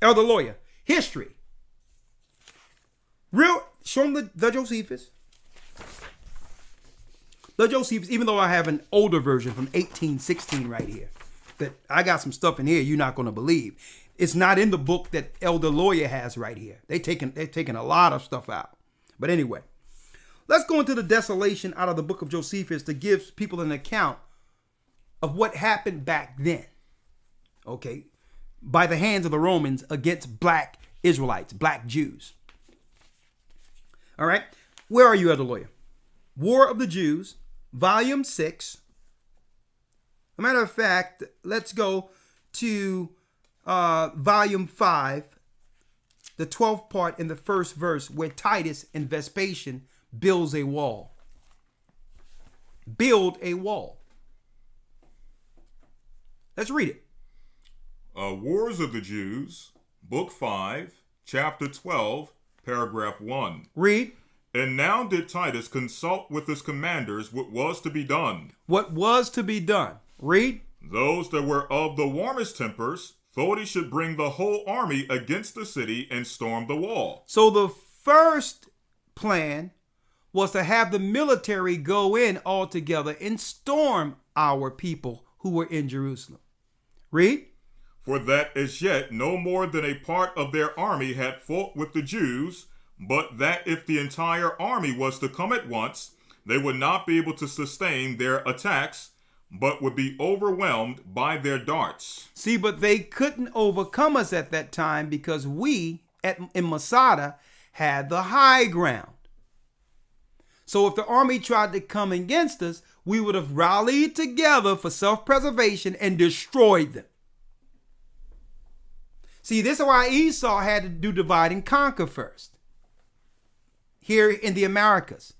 Elder Lawya, history. Show them the Josephus. The Josephus, even though I have an older version from 1816 right here, that I got some stuff in here you're not going to believe. It's not in the book that Elder Lawya has right here. They've taken a lot of stuff out. But anyway, let's go into the desolation out of the book of Josephus to give people an account of what happened back then. Okay, by the hands of the Romans against black Israelites, black Jews. All right, where are you, Elder Lawya? War of the Jews, Volume 6. As a matter of fact, let's go to Volume 5, the 12th part in the first verse, where Titus and Vespasian builds a wall. Build a wall. Let's read it. Wars of the Jews, Book 5, Chapter 12, Paragraph 1. Read. And now did Titus consult with his commanders what was to be done. What was to be done. Read. Those that were of the warmest tempers thought he should bring the whole army against the city and storm the wall. So the first plan was to have the military go in all together and storm our people who were in Jerusalem. Read. For that as yet no more than a part of their army had fought with the Jews, but that if the entire army was to come at once, they would not be able to sustain their attacks, but would be overwhelmed by their darts. See, but they couldn't overcome us at that time because we in Masada had the high ground. So if the army tried to come against us, we would have rallied together for self-preservation and destroyed them. See, this is why Esau had to do divide and conquer first. Here in the Americas,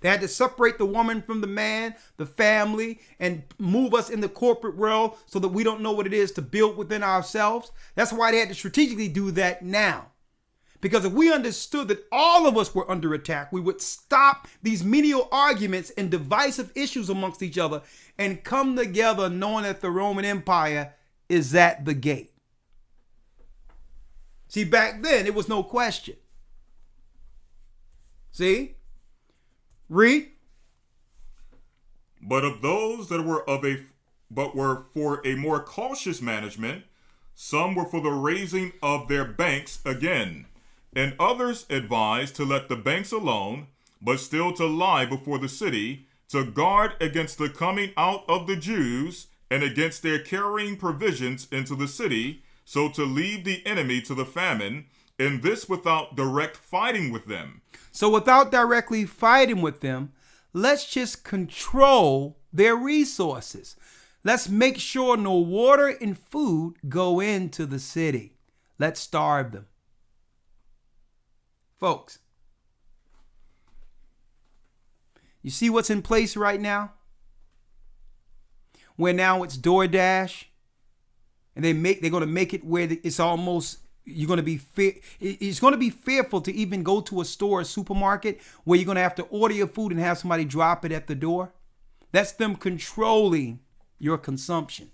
they had to separate the woman from the man, the family, and move us in the corporate world so that we don't know what it is to build within ourselves. That's why they had to strategically do that now. Because if we understood that all of us were under attack, we would stop these menial arguments and divisive issues amongst each other and come together knowing that the Roman Empire is at the gate. See, back then, it was no question. See? Read. But of those that were for a more cautious management, some were for the raising of their banks again, and others advised to let the banks alone, but still to lie before the city, to guard against the coming out of the Jews, and against their carrying provisions into the city, so to leave the enemy to the famine, and this without direct fighting with them. So without directly fighting with them, let's just control their resources. Let's make sure no water and food go into the city. Let's starve them. Folks, you see what's in place right now? Where now it's DoorDash, and they're going to make it where it's almost you're going to be it's going to be fearful to even go to a store or supermarket where you're going to have to order your food and have somebody drop it at the door. That's them controlling your consumption.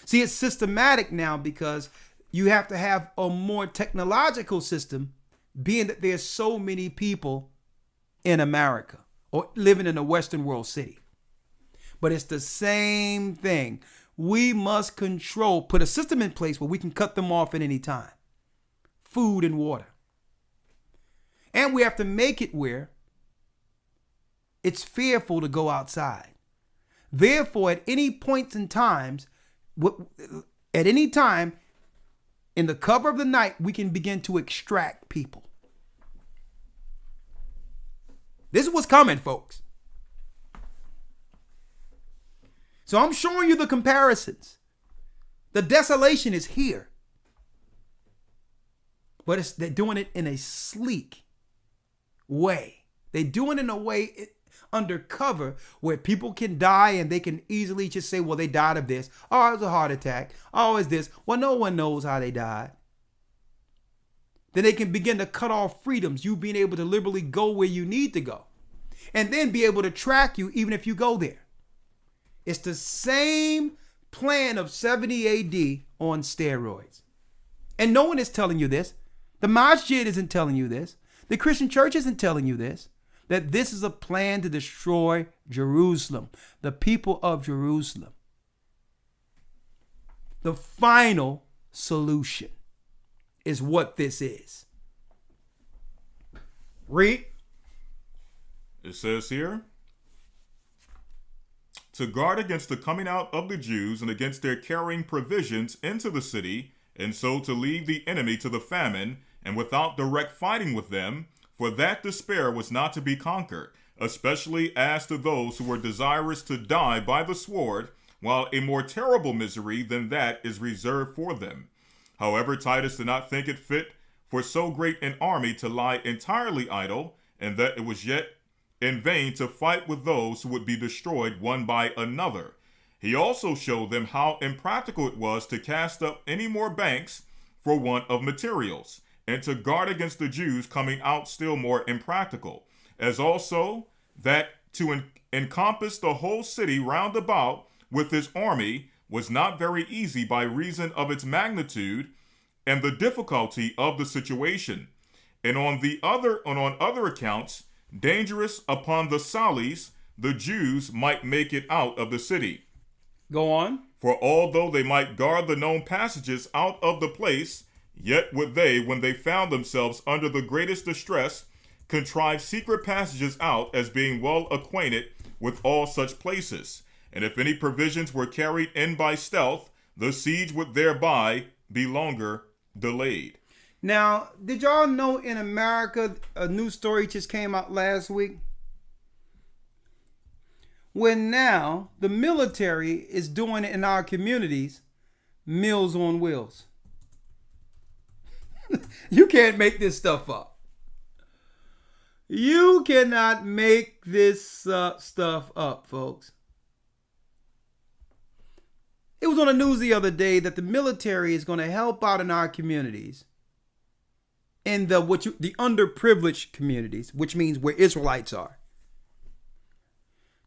See, it's systematic now because you have to have a more technological system, being that there's so many people in America or living in a Western world city. But it's the same thing. We must put a system in place where we can cut them off at any time. Food and water. And we have to make it where it's fearful to go outside. Therefore, at any point in times, at any time, in the cover of the night, we can begin to extract people. This is what's coming, folks. So I'm showing you the comparisons. The desolation is here. But they're doing it in a sleek way. They're doing it in a way undercover where people can die and they can easily just say, well, they died of this. Oh, it was a heart attack. Oh, it's this. Well, no one knows how they died. Then they can begin to cut off freedoms, you being able to liberally go where you need to go. And then be able to track you even if you go there. It's the same plan of 70 AD on steroids. And no one is telling you this. The masjid isn't telling you this. The Christian church isn't telling you this. That this is a plan to destroy Jerusalem, the people of Jerusalem. The final solution is what this is. Read. It says here, to guard against the coming out of the Jews and against their carrying provisions into the city, and so to leave the enemy to the famine, and without direct fighting with them, for that despair was not to be conquered, especially as to those who were desirous to die by the sword, while a more terrible misery than that is reserved for them. However, Titus did not think it fit for so great an army to lie entirely idle, and that it was yet in vain to fight with those who would be destroyed one by another. He also showed them how impractical it was to cast up any more banks for want of materials, and to guard against the Jews coming out still more impractical, as also that to encompass the whole city round about with his army was not very easy by reason of its magnitude and the difficulty of the situation, and on other accounts, dangerous upon the sallies the Jews might make it out of the city. Go on. For although they might guard the known passages out of the place, yet would they, when they found themselves under the greatest distress, contrive secret passages out, as being well acquainted with all such places. And if any provisions were carried in by stealth, the siege would thereby be longer delayed. Now, did y'all know in America, a new story just came out last week? When now the military is doing it in our communities, Meals on Wheels. You can't make this stuff up. You cannot make this stuff up, folks. It was on the news the other day that the military is going to help out in our communities, in the underprivileged communities, which means where Israelites are,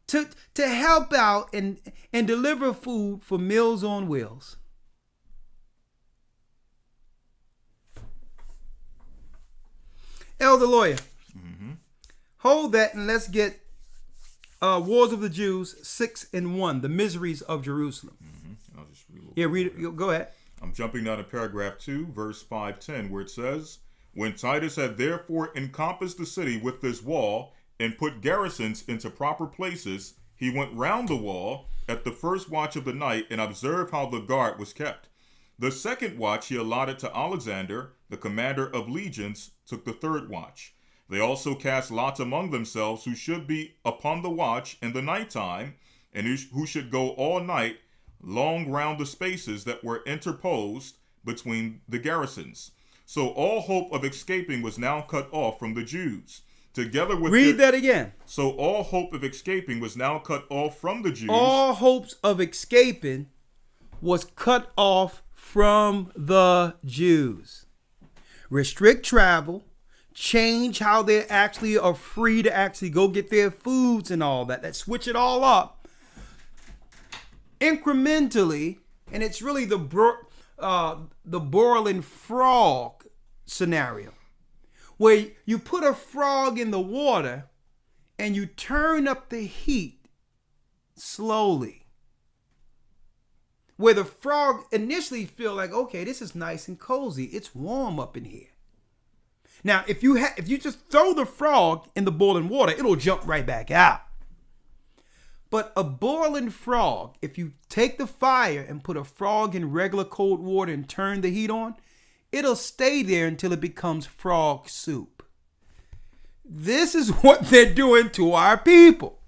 to help out and deliver food for Meals on Wheels. Elder Lawya, hold that and let's get Wars of the Jews 6:1, the miseries of Jerusalem. I'll just read a little. Yeah, read it. Go ahead. I'm jumping down to paragraph 2, verse 5:10, where it says, when Titus had therefore encompassed the city with this wall and put garrisons into proper places, he went round the wall at the first watch of the night and observed how the guard was kept. The second watch he allotted to Alexander, the commander of legions, took the third watch. They also cast lots among themselves who should be upon the watch in the nighttime, and who should go all night long round the spaces that were interposed between the garrisons. So all hope of escaping was now cut off from the Jews. Together with Read that again. So all hope of escaping was now cut off from the Jews. All hopes of escaping was cut off from the Jews. Restrict travel, change how they actually are free to actually go get their foods and all that. Let's switch it all up incrementally, and it's really the boiling frog scenario, where you put a frog in the water and you turn up the heat slowly, where the frog initially feel like, okay, this is nice and cozy, it's warm up in here. Now, if you just throw the frog in the boiling water, it'll jump right back out. But a boiling frog, if you take the fire and put a frog in regular cold water and turn the heat on, it'll stay there until it becomes frog soup. This is what they're doing to our people.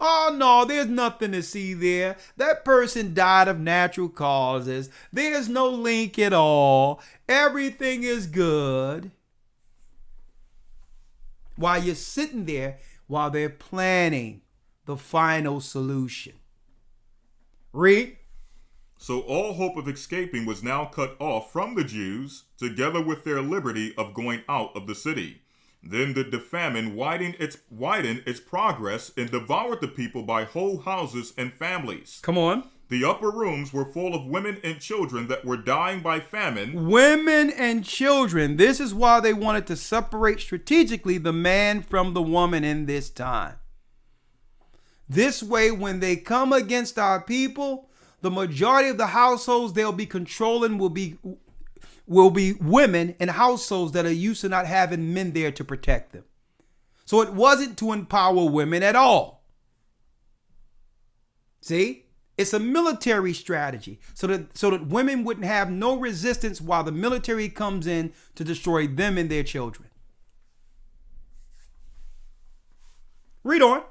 Oh no, there's nothing to see there. That person died of natural causes. There's no link at all. Everything is good. While you're sitting there, while they're planning the final solution. Read. So all hope of escaping was now cut off from the Jews, together with their liberty of going out of the city. Then did the famine widen its progress and devoured the people by whole houses and families. Come on. The upper rooms were full of women and children that were dying by famine. Women and children. This is why they wanted to separate strategically the man from the woman in this time. This way, when they come against our people, the majority of the households they'll be controlling will be women and households that are used to not having men there to protect them. So it wasn't to empower women at all. See? It's a military strategy so that women wouldn't have no resistance while the military comes in to destroy them and their children. Read on.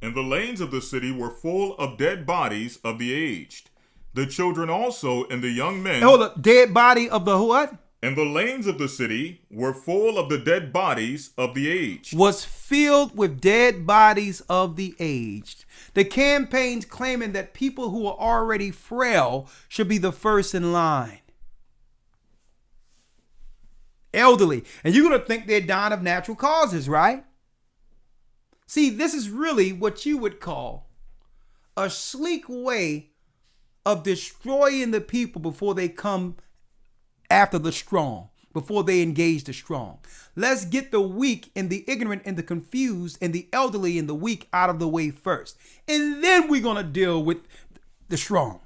And the lanes of the city were full of dead bodies of the aged. The children also and the young men. Hold up. Dead body of the what? And the lanes of the city were full of the dead bodies of the aged. Was filled with dead bodies of the aged. The campaigns claiming that people who are already frail should be the first in line. Elderly. And you're going to think they're dying of natural causes, right? See, this is really what you would call a sleek way of destroying the people before they come after the strong, before they engage the strong. Let's get the weak and the ignorant and the confused and the elderly and the weak out of the way first. And then we're going to deal with the strong.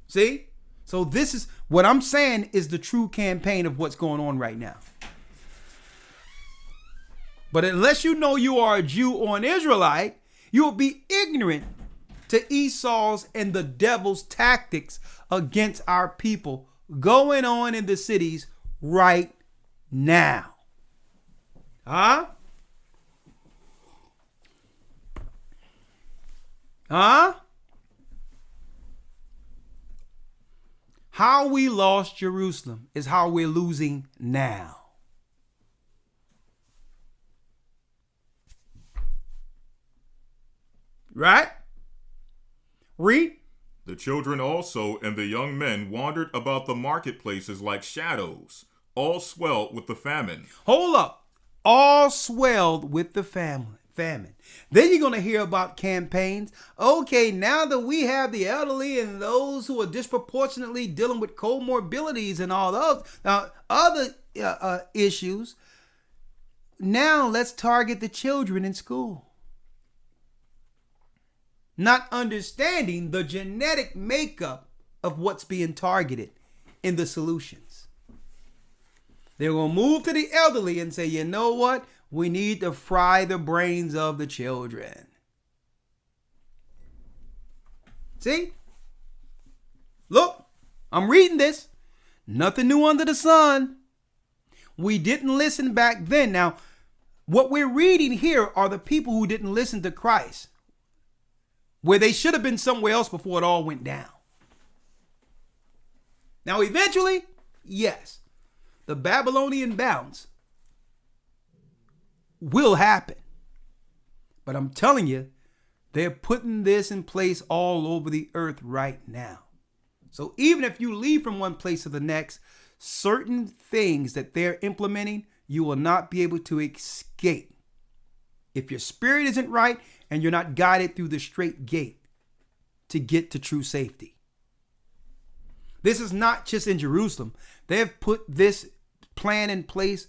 See? So this is what I'm saying is the true campaign of what's going on right now. But unless you know you are a Jew or an Israelite, you will be ignorant to Esau's and the devil's tactics against our people going on in the cities right now. Huh? Huh? How we lost Jerusalem is how we're losing now. Right? Read. The children also and the young men wandered about the marketplaces like shadows, all swelled with the famine. Hold up. All swelled with the famine. Then you're going to hear about campaigns. Okay, now that we have the elderly and those who are disproportionately dealing with comorbidities and all those other issues, now let's target the children in school. Not understanding the genetic makeup of what's being targeted in the solutions. They're going to move to the elderly and say, you know what? We need to fry the brains of the children. See? Look, I'm reading this. Nothing new under the sun. We didn't listen back then. Now, what we're reading here are the people who didn't listen to Christ, where they should have been somewhere else before it all went down. Now, eventually, yes, the Babylonian bounce will happen. But I'm telling you, they're putting this in place all over the earth right now. So even if you leave from one place to the next, certain things that they're implementing, you will not be able to escape. If your spirit isn't right and you're not guided through the straight gate to get to true safety. This is not just in Jerusalem. They've put this plan in place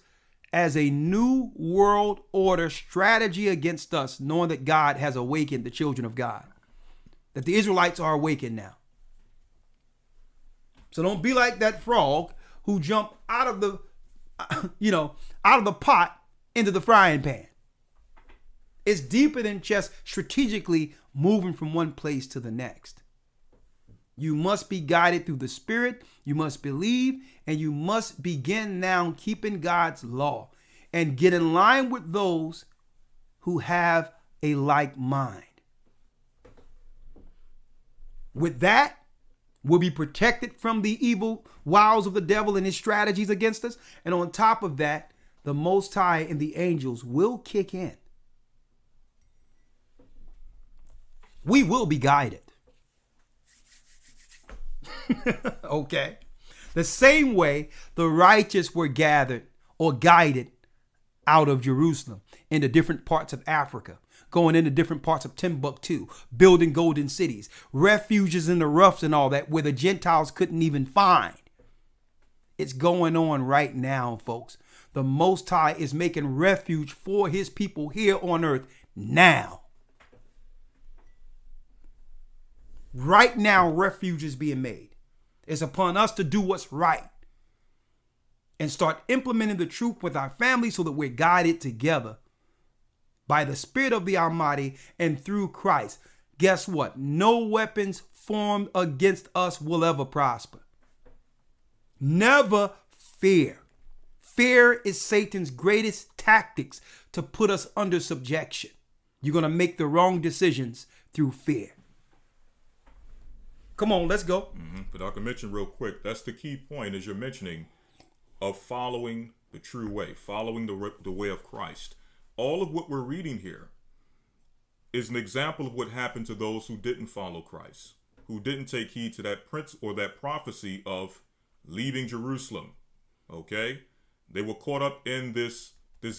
as a new world order strategy against us, knowing that God has awakened the children of God, that the Israelites are awakened now. So don't be like that frog who jumped out of the, out of the pot into the frying pan. It's deeper than just strategically moving from one place to the next. You must be guided through the Spirit. You must believe, and you must begin now keeping God's law and get in line with those who have a like mind. With that, we'll be protected from the evil wiles of the devil and his strategies against us. And on top of that, the Most High and the angels will kick in. We will be guided. Okay. The same way the righteous were gathered or guided out of Jerusalem into different parts of Africa, going into different parts of Timbuktu, building golden cities, refuges in the roughs and all that where the Gentiles couldn't even find. It's going on right now, folks. The Most High is making refuge for his people here on earth now. Right now, refuge is being made. It's upon us to do what's right and start implementing the truth with our family so that we're guided together by the Spirit of the Almighty and through Christ. Guess what? No weapons formed against us will ever prosper. Never fear. Fear is Satan's greatest tactics to put us under subjection. You're going to make the wrong decisions through fear. Come on, let's go. But I can mention real quick, that's the key point, as you're mentioning, of following the true way, following the way of Christ. All of what we're reading here is an example of what happened to those who didn't follow Christ, who didn't take heed to that prince or that prophecy of leaving Jerusalem. Okay? They were caught up in this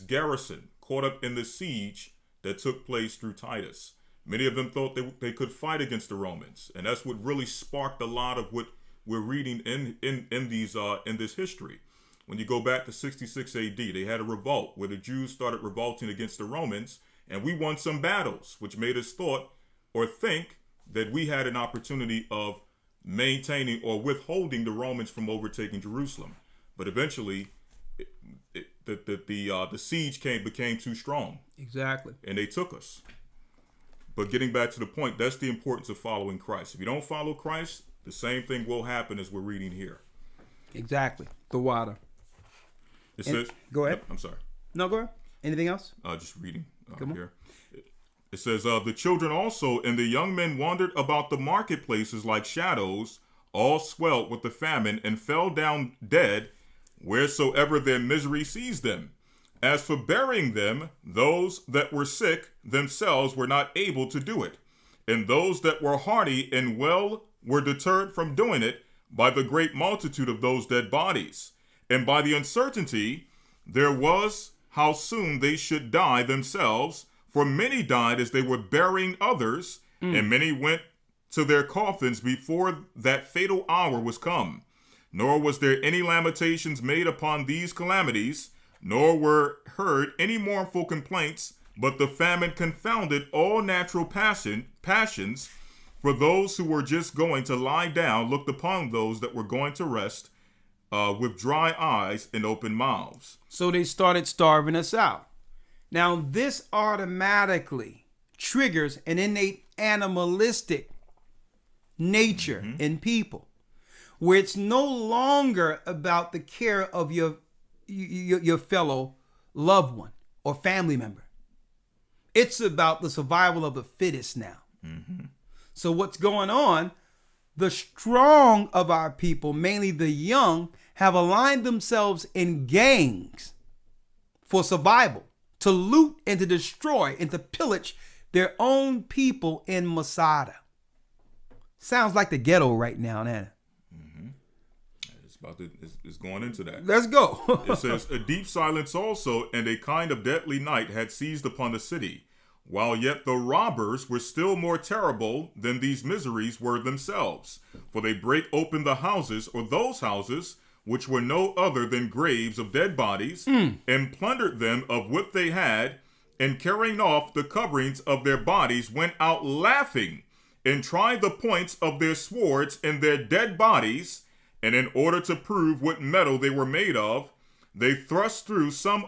garrison, caught up in the siege that took place through Titus. Many of them thought they could fight against the Romans, and that's what really sparked a lot of what we're reading in this history. When you go back to 66 AD, they had a revolt where the Jews started revolting against the Romans, and we won some battles, which made us think that we had an opportunity of maintaining or withholding the Romans from overtaking Jerusalem. But eventually, the siege became too strong. Exactly. And they took us. But getting back to the point, that's the importance of following Christ. If you don't follow Christ, the same thing will happen as we're reading here. Exactly. The water. It says, go ahead. I'm sorry. No, go ahead. Anything else? Just reading here. It says, the children also and the young men wandered about the marketplaces like shadows, all swelled with the famine, and fell down dead wheresoever their misery seized them. As for burying them, those that were sick themselves were not able to do it. And those that were hardy and well were deterred from doing it by the great multitude of those dead bodies, and by the uncertainty there was how soon they should die themselves. For many died as they were burying others, and many went to their coffins before that fatal hour was come. Nor was there any lamentations made upon these calamities, nor were heard any mournful complaints, but the famine confounded all natural passions. For those who were just going to lie down looked upon those that were going to rest with dry eyes and open mouths. So they started starving us out. Now, this automatically triggers an innate animalistic nature in people, where it's no longer about the care of your fellow loved one or family member. It's about the survival of the fittest now. So what's going on? The strong of our people, mainly the young, have aligned themselves in gangs for survival, to loot and to destroy and to pillage their own people in Masada. Sounds like the ghetto right now, Nana. It's going into that. Let's go. It says, a deep silence also and a kind of deadly night had seized upon the city, while yet the robbers were still more terrible than these miseries were themselves. For they break open the houses, or those houses, which were no other than graves of dead bodies, and plundered them of what they had, and carrying off the coverings of their bodies, went out laughing, and tried the points of their swords in their dead bodies. And in order to prove what metal they were made of, they thrust through some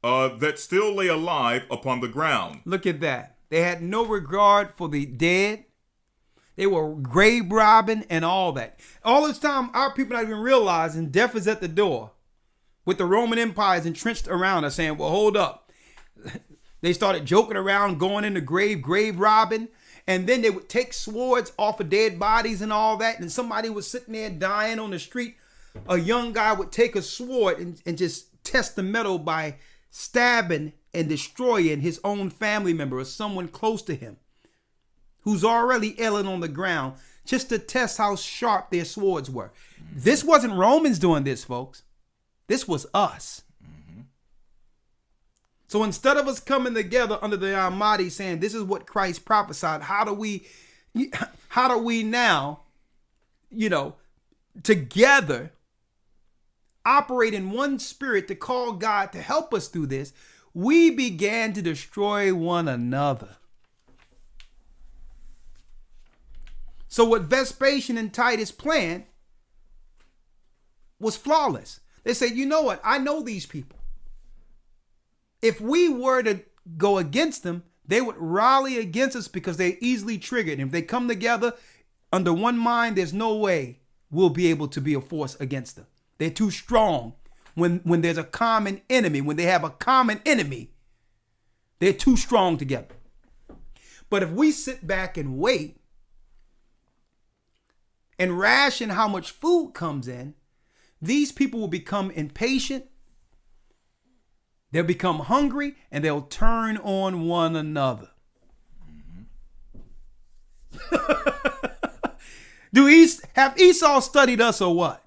that still lay alive upon the ground. Look at that. They had no regard for the dead. They were grave robbing and all that. All this time, our people not even realizing death is at the door, with the Roman Empire entrenched around us, saying, well, hold up. They started joking around, going into grave robbing. And then they would take swords off of dead bodies and all that. And somebody was sitting there dying on the street. A young guy would take a sword and just test the metal by stabbing and destroying his own family member or someone close to him who's already ailing on the ground, just to test how sharp their swords were. This wasn't Romans doing this, folks. This was us. So instead of us coming together under the Almighty saying, this is what Christ prophesied, how do we now, together operate in one spirit to call God to help us through this? We began to destroy one another. So what Vespasian and Titus planned was flawless. They said, you know what? I know these people. If we were to go against them, they would rally against us because they're easily triggered. And if they come together under one mind, there's no way we'll be able to be a force against them. They're too strong. When there's a common enemy, when they have a common enemy, they're too strong together. But if we sit back and wait and ration how much food comes in, these people will become impatient. They'll become hungry and they'll turn on one another. Have Esau studied us or what?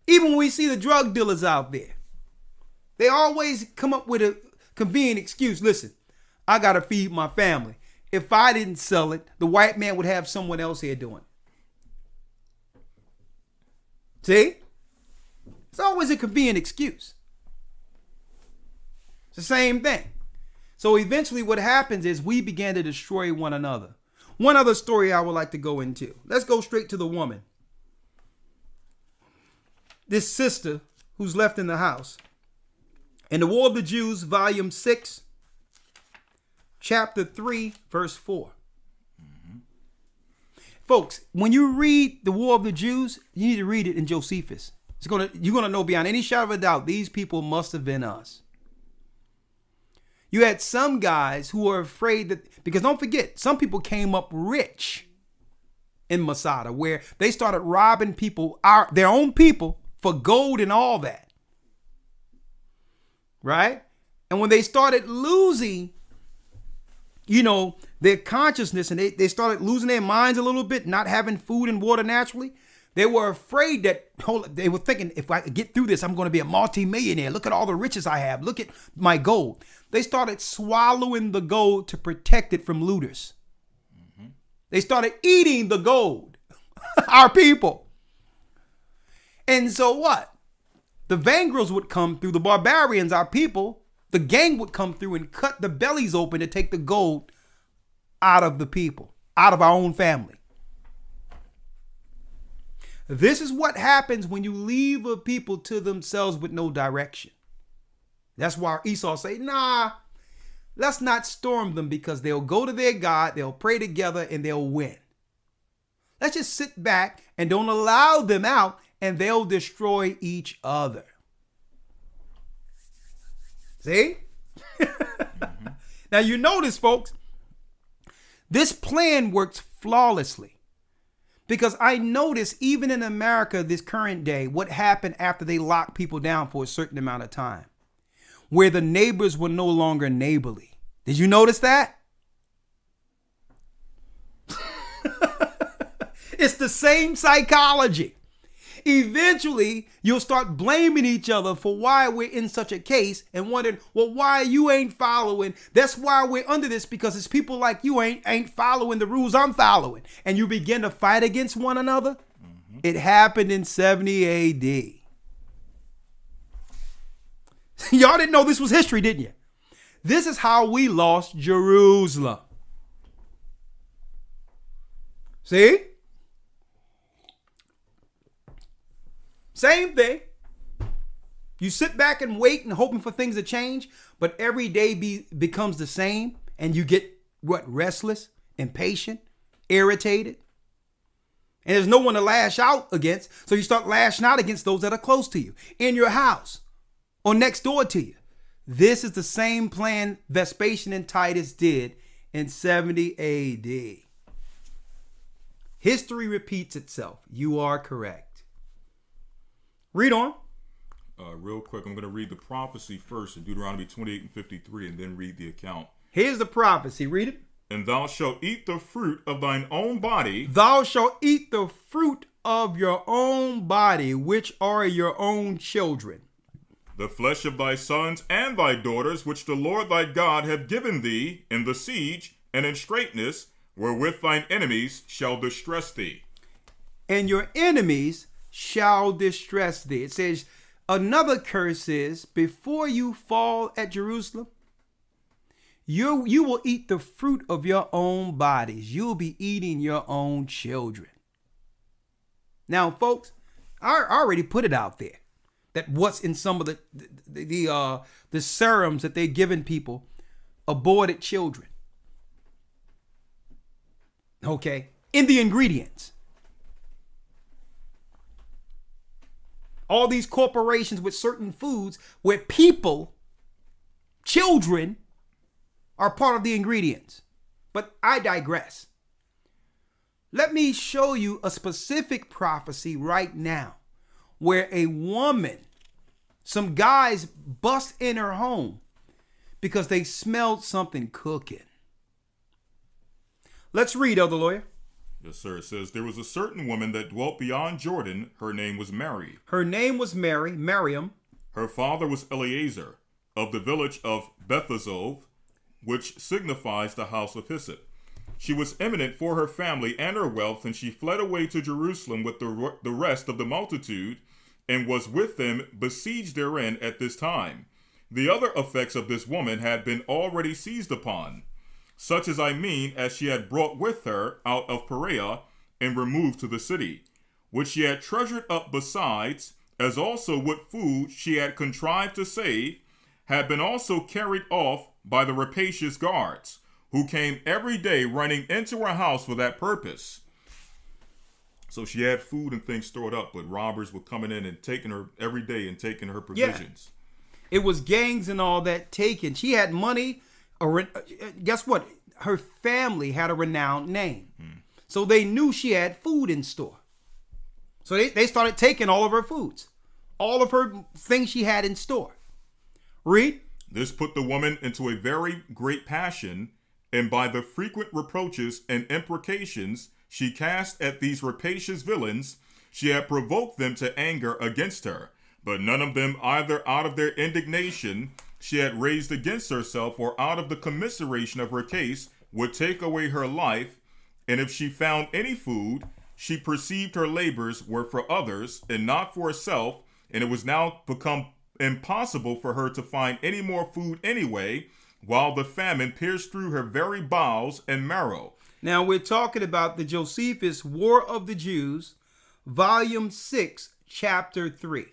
Even when we see the drug dealers out there, they always come up with a convenient excuse. Listen, I got to feed my family. If I didn't sell it, the white man would have someone else here doing it. See? It's always a convenient excuse. It's the same thing. So eventually what happens is we began to destroy one another. One other story I would like to go into. Let's go straight to the woman. This sister who's left in the house. In the War of the Jews, volume 6, chapter 3, verse 4. Folks, when you read the War of the Jews, you need to read it in Josephus. You're going to know beyond any shadow of a doubt, these people must have been us. You had some guys who were afraid that, because don't forget, some people came up rich in Masada, where they started robbing people, their own people, for gold and all that. Right? And when they started losing, their consciousness, and they started losing their minds a little bit, not having food and water naturally, they were afraid that, they were thinking, if I get through this, I'm going to be a multimillionaire. Look at all the riches I have. Look at my gold. They started swallowing the gold to protect it from looters. Mm-hmm. They started eating the gold, our people. And so what? The Vangrils would come through, the barbarians, our people, the gang would come through and cut the bellies open to take the gold out of the people, out of our own family. This is what happens when you leave a people to themselves with no direction. That's why Esau say, nah, let's not storm them, because they'll go to their God, they'll pray together, and they'll win. Let's just sit back and don't allow them out, and they'll destroy each other. See? Mm-hmm. Now you notice, folks, this plan works flawlessly. Because I notice even in America this current day, what happened after they locked people down for a certain amount of time, where the neighbors were no longer neighborly. Did you notice that? It's the same psychology. Eventually, you'll start blaming each other for why we're in such a case and wondering, well, why you ain't following? That's why we're under this, because it's people like you ain't following the rules I'm following. And you begin to fight against one another. Mm-hmm. It happened in 70 AD. Y'all didn't know this was history, didn't you? This is how we lost Jerusalem. See? Same thing. You sit back and wait and hoping for things to change, but every day becomes the same, and you get restless, impatient, irritated. And there's no one to lash out against, so you start lashing out against those that are close to you, in your house, or next door to you. This is the same plan Vespasian and Titus did in 70 AD. History repeats itself. You are correct. Read on. Real quick, I'm going to read the prophecy first in Deuteronomy 28 and 53, and then read the account. Here's the prophecy. Read it. And thou shalt eat the fruit of thine own body. Thou shalt eat the fruit of your own body, which are your own children. the flesh of thy sons and thy daughters, which the Lord thy God hath given thee in the siege and in straitness, wherewith thine enemies shall distress thee. And your enemies shall distress thee. It says, another curse is, before you fall at Jerusalem, you will eat the fruit of your own bodies. You'll be eating your own children. Now, folks, I already put it out there that what's in some of the serums that they're giving people, aborted children. Okay, in the ingredients. All these corporations with certain foods where people, children, are part of the ingredients. But I digress. Let me show you a specific prophecy right now where a woman, some guys bust in her home because they smelled something cooking. Let's read, Elder Lawyer. Yes, sir. It says, there was a certain woman that dwelt beyond Jordan. Her name was Mary. Her name was Miriam. Her father was Eleazar, of the village of Bethazov, which signifies the house of hyssop. She was eminent for her family and her wealth, and she fled away to Jerusalem with the rest of the multitude, and was with them besieged therein at this time. The other effects of this woman had been already seized upon, such as I mean, as she had brought with her out of Perea, and removed to the city, which she had treasured up besides, as also what food she had contrived to save, had been also carried off by the rapacious guards, who came every day running into her house for that purpose. So she had food and things stored up, but robbers were coming in and taking her every day and taking her provisions. Yeah. It was gangs and all that taken. She had money. Guess what? Her family had a renowned name. So they knew she had food in store. So they started taking all of her foods, all of her things she had in store. Read. This put the woman into a very great passion, and by the frequent reproaches and imprecations she cast at these rapacious villains, she had provoked them to anger against her. But none of them, either out of their indignation she had raised against herself, or out of the commiseration of her case, would take away her life. And if she found any food, she perceived her labors were for others, and not for herself, and it was now become impossible for her to find any more food anyway, while the famine pierced through her very bowels and marrow. Now we're talking about the Josephus War of the Jews, Volume 6, Chapter 3.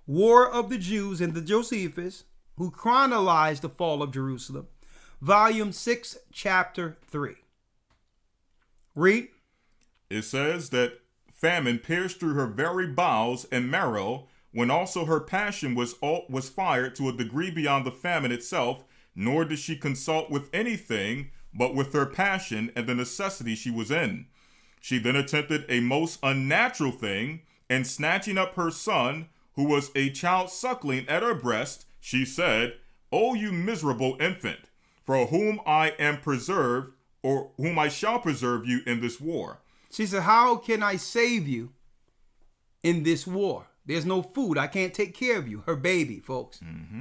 War of the Jews and the Josephus, who chronologized the fall of Jerusalem, Volume 6, Chapter 3. Read. It says that famine pierced through her very bowels and marrow, when also her passion was fired to a degree beyond the famine itself, nor did she consult with anything but with her passion and the necessity she was in. She then attempted a most unnatural thing, and snatching up her son, who was a child suckling at her breast, she said, O you miserable infant, for whom I am preserved, or whom I shall preserve you in this war. She said, how can I save you in this war? There's no food. I can't take care of you. Her baby, folks. Mm-hmm.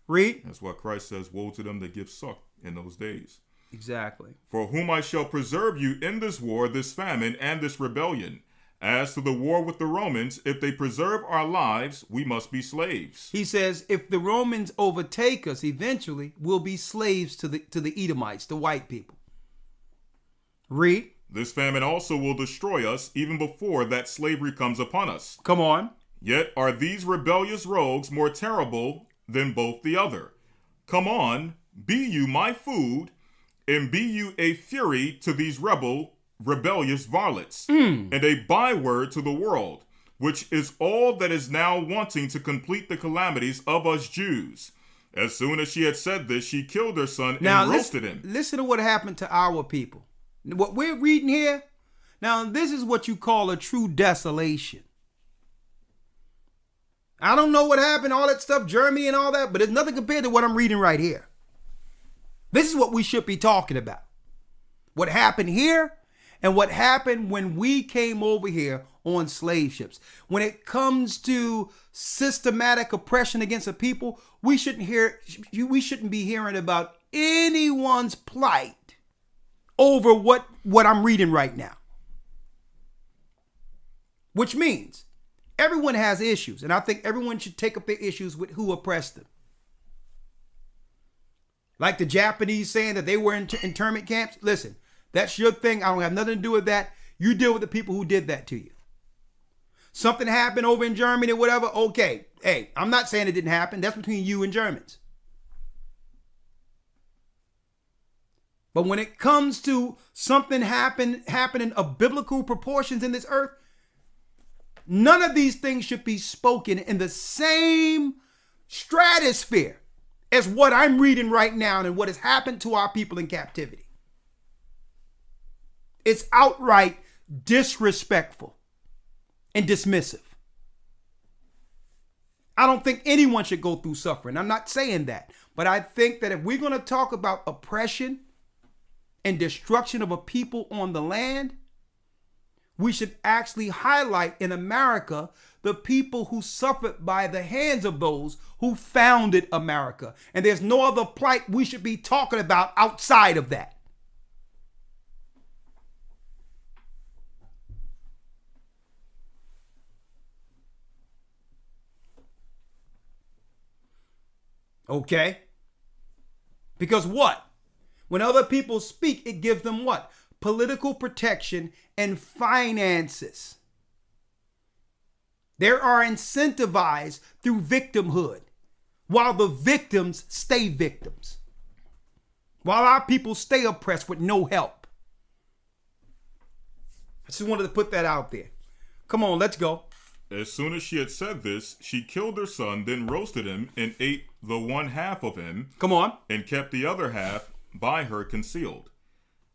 Read. That's why Christ says, woe to them that give suck in those days. Exactly. For whom I shall preserve you in this war, this famine, and this rebellion. As to the war with the Romans, if they preserve our lives, we must be slaves. He says, if the Romans overtake us, eventually we'll be slaves to the Edomites, the white people. Read. This famine also will destroy us even before that slavery comes upon us. Come on. Yet are these rebellious rogues more terrible than both the other. Come on, be you my food, and be you a fury to these rebellious varlets, and a byword to the world, which is all that is now wanting to complete the calamities of us Jews. As soon as she had said this, she killed her son and roasted him. Listen to what happened to our people. What we're reading here, now this is what you call a true desolation. I don't know what happened, all that stuff, Germany and all that, but it's nothing compared to what I'm reading right here. This is what we should be talking about. What happened here and what happened when we came over here on slave ships. When it comes to systematic oppression against a people, we shouldn't be hearing about anyone's plight over what I'm reading right now. Which means everyone has issues, and I think everyone should take up their issues with who oppressed them. Like the Japanese saying that they were in internment camps. Listen, that's your thing. I don't have nothing to do with that. You deal with the people who did that to you. Something happened over in Germany or whatever. Okay. Hey, I'm not saying it didn't happen. That's between you and Germans. But when it comes to something happening of biblical proportions in this earth, none of these things should be spoken in the same stratosphere as what I'm reading right now and what has happened to our people in captivity. It's outright disrespectful and dismissive. I don't think anyone should go through suffering. I'm not saying that. But I think that if we're going to talk about oppression and destruction of a people on the land, we should actually highlight in America the people who suffered by the hands of those who founded America. And there's no other plight we should be talking about outside of that. Okay? Because what? When other people speak, it gives them what? Political protection and finances. They are incentivized through victimhood while the victims stay victims. While our people stay oppressed with no help. I just wanted to put that out there. Come on, let's go. As soon as she had said this, she killed her son, then roasted him and ate the one half of him. Come on. And kept the other half by her concealed.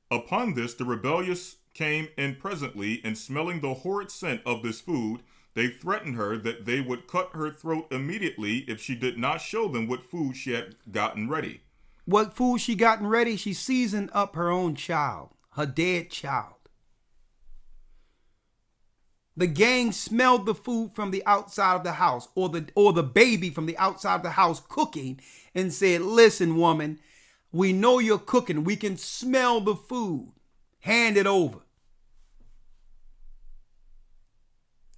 Upon this, the rebellious came in presently, and smelling the horrid scent of this food, they threatened her that they would cut her throat immediately if she did not show them what food she had gotten ready. What food she gotten ready? She seasoned up her own child, her dead child. The gang smelled the food from the outside of the house, or the baby from the outside of the house cooking, and said, "Listen, woman, we know you're cooking. We can smell the food. Hand it over."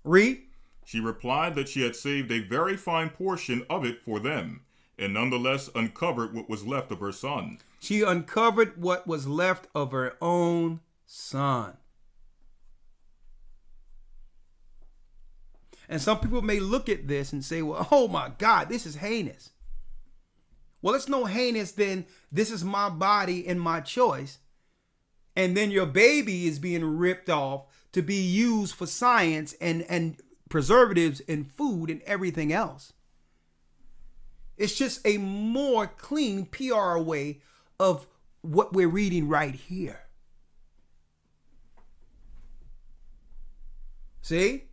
Read. She replied that she had saved a very fine portion of it for them, and nonetheless uncovered what was left of her son. She uncovered what was left of her own son. And some people may look at this and say, well, oh my God, this is heinous. Well, it's no heinous than this is my body and my choice. And then your baby is being ripped off to be used for science and preservatives and food and everything else. It's just a more clean PR way of what we're reading right here. See?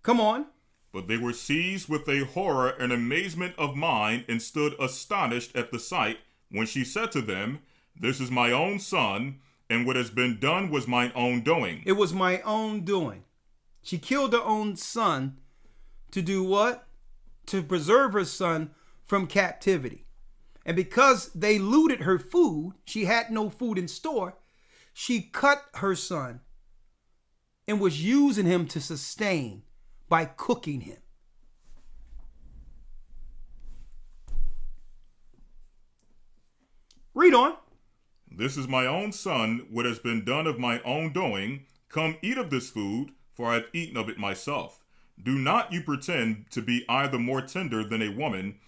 Come on. But they were seized with a horror and amazement of mind, and stood astonished at the sight, when she said to them, "This is my own son, and what has been done was mine own doing." It was my own doing. She killed her own son to do what? To preserve her son from captivity. And because they looted her food, she had no food in store, she cut her son and was using him to sustain by cooking him. Read on. "This is my own son, what has been done of my own doing. Come eat of this food, for I have eaten of it myself. Do not you pretend to be either more tender than a woman,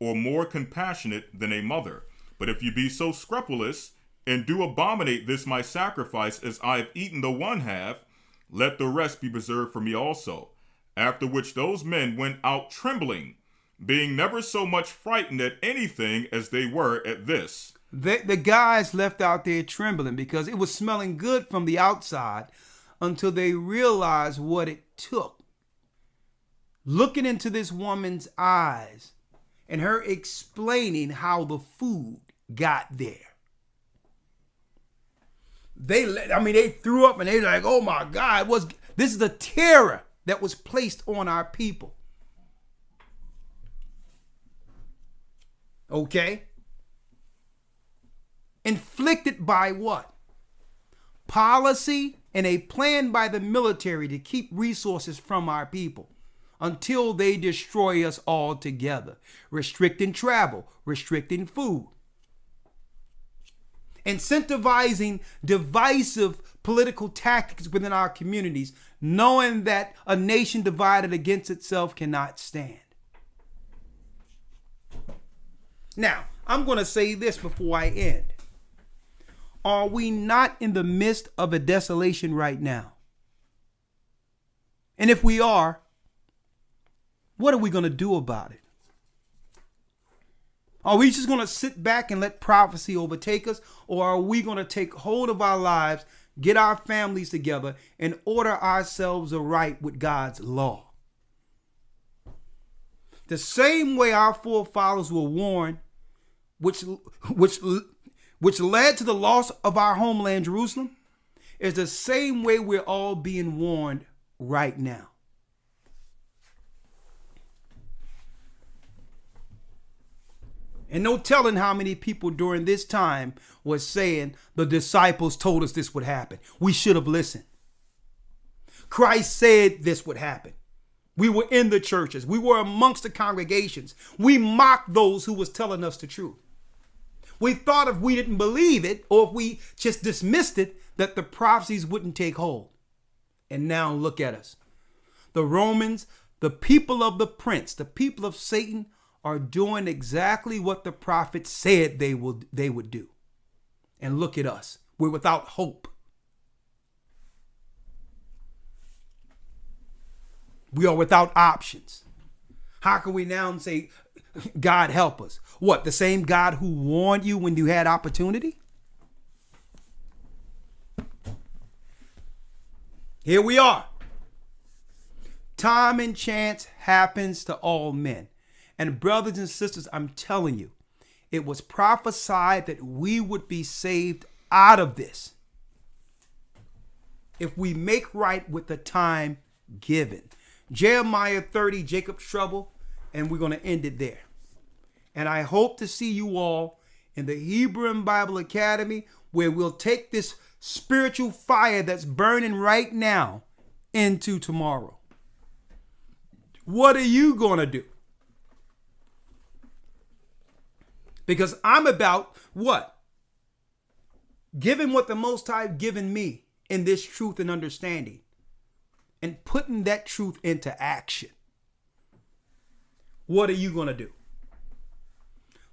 or more compassionate than a mother. But if you be so scrupulous, and do abominate this my sacrifice, as I have eaten the one half, let the rest be preserved for me also." After which those men went out trembling, being never so much frightened at anything as they were at this. The guys left out there trembling because it was smelling good from the outside until they realized what it took. Looking into this woman's eyes and her explaining how the food got there. they threw up and they like, oh my God, this is the terror that was placed on our people. Okay? Inflicted by what? Policy and a plan by the military to keep resources from our people until they destroy us altogether. Restricting travel, restricting food. Incentivizing divisive political tactics within our communities, knowing that a nation divided against itself cannot stand. Now, I'm going to say this before I end. Are we not in the midst of a desolation right now? And if we are, what are we going to do about it? Are we just going to sit back and let prophecy overtake us? Or are we going to take hold of our lives, get our families together, and order ourselves aright with God's law? The same way our forefathers were warned, which led to the loss of our homeland, Jerusalem, is the same way we're all being warned right now. And no telling how many people during this time was saying the disciples told us this would happen. We should have listened. Christ said this would happen. We were in the churches. We were amongst the congregations. We mocked those who was telling us the truth. We thought if we didn't believe it or if we just dismissed it, that the prophecies wouldn't take hold. And now look at us. The Romans, the people of the prince, the people of Satan are doing exactly what the prophet said they would do. And look at us. We're without hope. We are without options. How can we now say, God help us? What, the same God who warned you when you had opportunity? Here we are. Time and chance happens to all men. And brothers and sisters, I'm telling you, it was prophesied that we would be saved out of this if we make right with the time given. Jeremiah 30, Jacob's trouble, and we're going to end it there. And I hope to see you all in the Hebrew and Bible Academy, where we'll take this spiritual fire that's burning right now into tomorrow. What are you going to do? Because I'm about what? Giving what the Most High given me in this truth and understanding, and putting that truth into action. What are you going to do?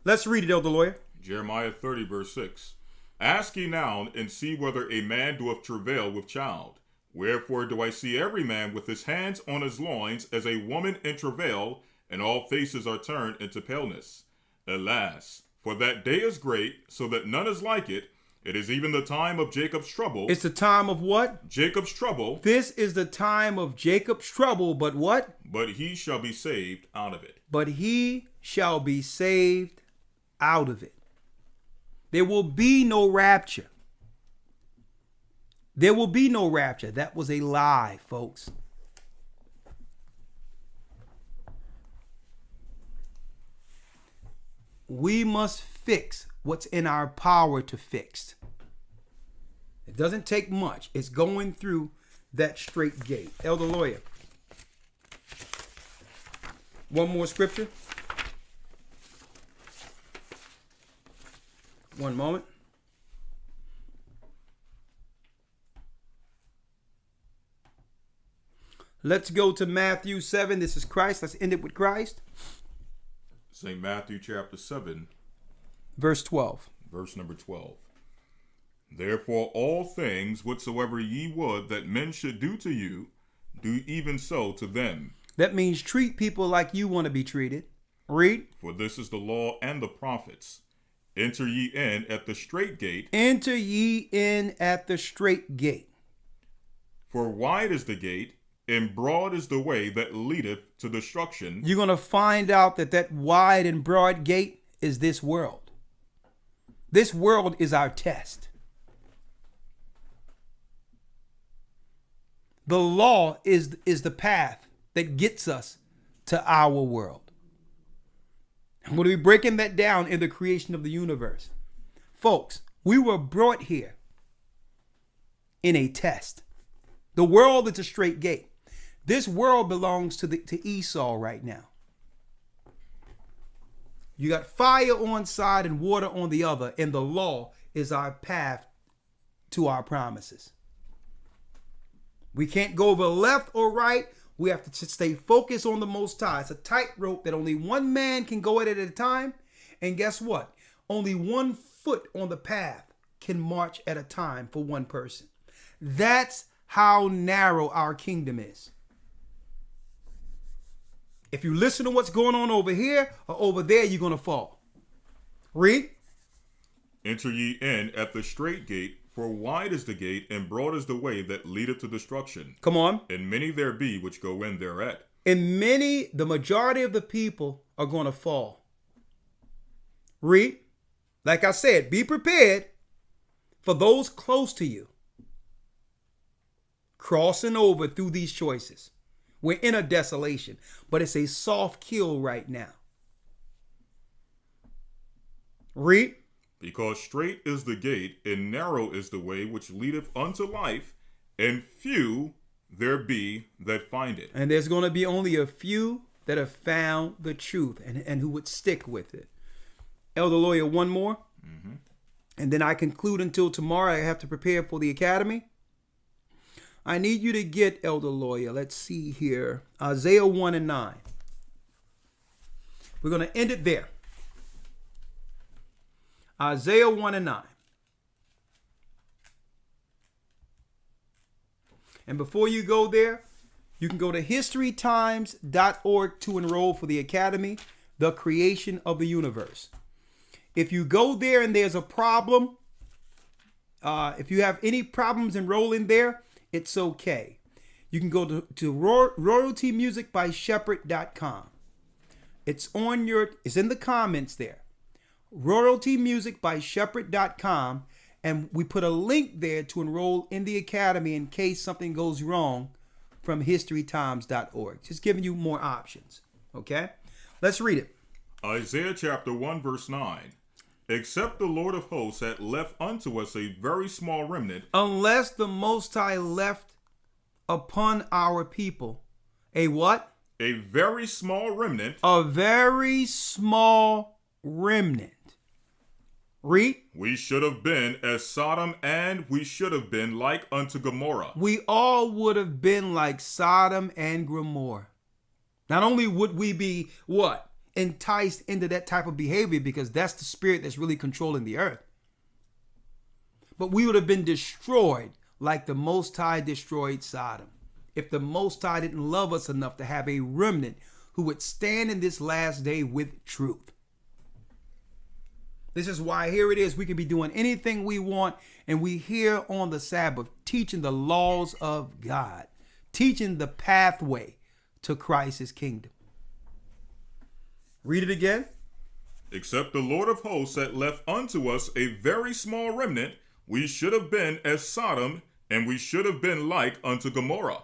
Let's read it, Elder Lawyer. Jeremiah 30, verse 6. Ask ye now, and see whether a man doeth travail with child. Wherefore do I see every man with his hands on his loins as a woman in travail, and all faces are turned into paleness. Alas, for that day is great, so that none is like it. It is even the time of Jacob's trouble. It's the time of what? Jacob's trouble. This is the time of Jacob's trouble, but what? But he shall be saved out of it. But he shall be saved out of it. There will be no rapture. There will be no rapture. That was a lie, folks. We must fix what's in our power to fix. It doesn't take much. It's going through that straight gate. Elder Lawyer. One more scripture. One moment. Let's go to Matthew 7. This is Christ. Let's end it with Christ. St. Matthew chapter 7. Verse 12. Verse number 12. Therefore all things whatsoever ye would that men should do to you, do even so to them. That means treat people like you want to be treated. Read. For this is the law and the prophets. Enter ye in at the strait gate. Enter ye in at the strait gate. For wide is the gate, and broad is the way that leadeth to destruction. You're going to find out that wide and broad gate is this world. This world is our test. The law is the path that gets us to our world. I'm going to be breaking that down in the creation of the universe. Folks, we were brought here in a test. The world is a straight gate. This world belongs to Esau right now. You got fire on one side and water on the other, and the law is our path to our promises. We can't go over left or right. We have to stay focused on the Most High. It's a tightrope that only one man can go at a time. And guess what? Only 1 foot on the path can march at a time for one person. That's how narrow our kingdom is. If you listen to what's going on over here or over there, you're going to fall. Read. Enter ye in at the straight gate, for wide is the gate, and broad is the way that leadeth to destruction. Come on. And many there be which go in thereat. And many, the majority of the people are going to fall. Read. Like I said, be prepared for those close to you crossing over through these choices. We're in a desolation, but it's a soft kill right now. Read. Because strait is the gate, and narrow is the way which leadeth unto life, and few there be that find it. And there's going to be only a few that have found the truth and who would stick with it. Elder Lawya, one more. Mm-hmm. And then I conclude until tomorrow. I have to prepare for the academy. I need you to get, Elder Lawya, let's see here, Isaiah 1 and 9. We're going to end it there. Isaiah 1 and 9. And before you go there, you can go to historytimes.org to enroll for the academy, the creation of the universe. If you go there and there's a problem, if you have any problems enrolling there, it's okay. You can go to royaltymusicbyshepherd.com. It's in the comments there. royaltymusicbyshepherd.com, and we put a link there to enroll in the academy in case something goes wrong from historytimes.org. Just giving you more options. Okay? Let's read it. Isaiah chapter 1 verse 9. Except the Lord of hosts had left unto us a very small remnant. Unless the Most High left upon our people a what? A very small remnant. A very small remnant. Read. We should have been as Sodom, and we should have been like unto Gomorrah. We all would have been like Sodom and Gomorrah. Not only would we be what? Enticed into that type of behavior, because that's the spirit that's really controlling the earth. But we would have been destroyed like the Most High destroyed Sodom. If the Most High didn't love us enough to have a remnant who would stand in this last day with truth. This is why here it is. We can be doing anything we want, and we here on the Sabbath teaching the laws of God, teaching the pathway to Christ's kingdom. Read it again. Except the Lord of hosts had left unto us a very small remnant, we should have been as Sodom, and we should have been like unto Gomorrah.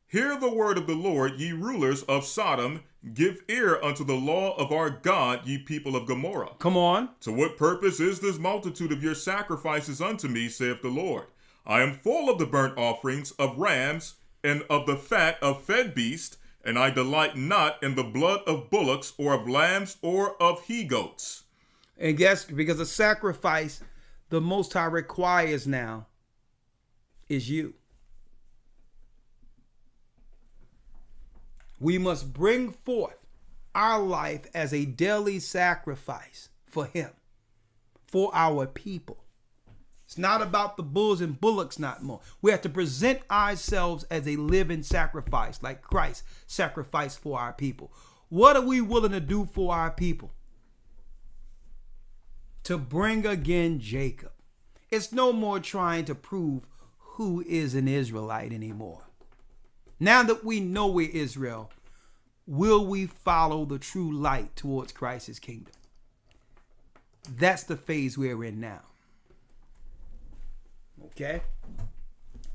Hear the word of the Lord, ye rulers of Sodom. Give ear unto the law of our God, ye people of Gomorrah. Come on. To what purpose is this multitude of your sacrifices unto me, saith the Lord? I am full of the burnt offerings of rams, and of the fat of fed beasts, and I delight not in the blood of bullocks, or of lambs, or of he-goats. And guess, because the sacrifice the Most High requires now is you. We must bring forth our life as a daily sacrifice for Him, for our people. It's not about the bulls and bullocks, not more. We have to present ourselves as a living sacrifice, like Christ sacrificed for our people. What are we willing to do for our people? To bring again Jacob. It's no more trying to prove who is an Israelite anymore. Now that we know we're Israel, will we follow the true light towards Christ's kingdom? That's the phase we're in now. Okay?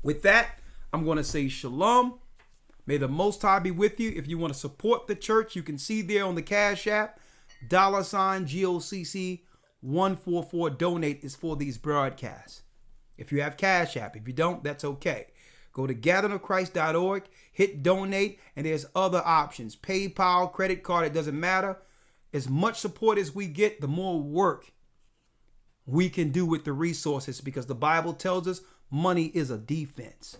With that, I'm going to say shalom. May the Most High be with you. If you want to support the church, you can see there on the Cash App, $GOCC 144 donate is for these broadcasts. If you have Cash App, if you don't, that's okay. Go to gatheringofchrist.org, hit donate, and there's other options. PayPal, credit card, it doesn't matter. As much support as we get, the more work we can do with the resources, because the Bible tells us money is a defense.